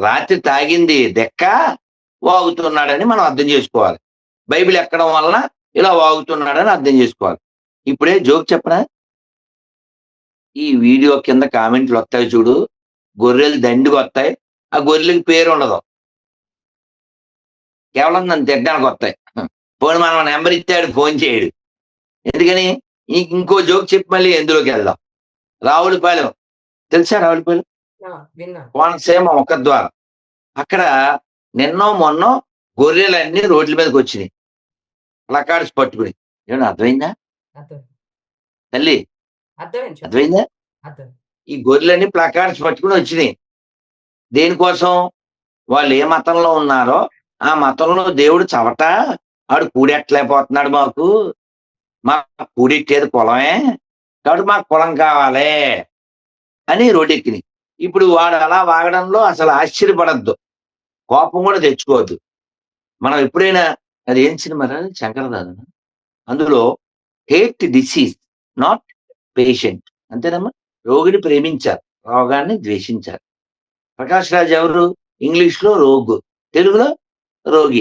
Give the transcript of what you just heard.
రాత్రి తాగింది దెక్క వాగుతున్నాడని మనం అర్థం చేసుకోవాలి. బైబిల్ ఎక్కడం వలన ఇలా వాగుతున్నాడని అర్థం చేసుకోవాలి. ఇప్పుడే జోక్ చెప్పనా? ఈ వీడియో కింద కామెంట్లు వస్తాయి చూడు, గొర్రెలు దండిగా వస్తాయి. ఆ గొర్రెలకి పేరు ఉండదు, కేవలం నన్ను తిట్టడానికి వస్తాయి. ఫోన్ మనం నెంబర్ ఇచ్చాడు, ఫోన్ చేయడు. ఎందుకని? ఇంకో జోక్ చెప్పి మళ్ళీ ఎందులోకి వెళ్దాం. రావులపాలెం తెలుసా? రావులపాలెం కోనసీమ ముఖద్వారం. అక్కడ నిన్నో మొన్నో గొర్రెలన్నీ రోడ్ల మీదకి వచ్చినాయి, ప్లకార్డ్స్ పట్టుకుని. ఏమన్నా అర్థమైందా తల్లి? అర్థమైందా? ఈ గొర్రెలన్నీ ప్లకార్డ్స్ పట్టుకుని వచ్చినాయి. దేనికోసం? వాళ్ళు ఏ మతంలో ఉన్నారో ఆ మతంలో దేవుడు చవట, ఆడు కూడెట్టలేకపోతున్నాడు, మా కూడెట్టేది కులమే, కాబట్టి మాకు కులం కావాలి అని రోడ్డెక్కినాయి. ఇప్పుడు వాడు అలా వాగడంలో అసలు ఆశ్చర్యపడద్దు, కోపం కూడా తెచ్చుకోవద్దు. మనం ఎప్పుడైనా, అది ఏం సినిమా శంకరదాదా, అందులో హేట్ డిసీజ్ నాట్ పేషెంట్, అంతేనమ్మా. రోగిని ప్రేమించారు, రోగాన్ని ద్వేషించారు. ప్రకాష్ రాజ్ ఎవరు? ఇంగ్లీష్ లో రోగు, తెలుగులో రోగి.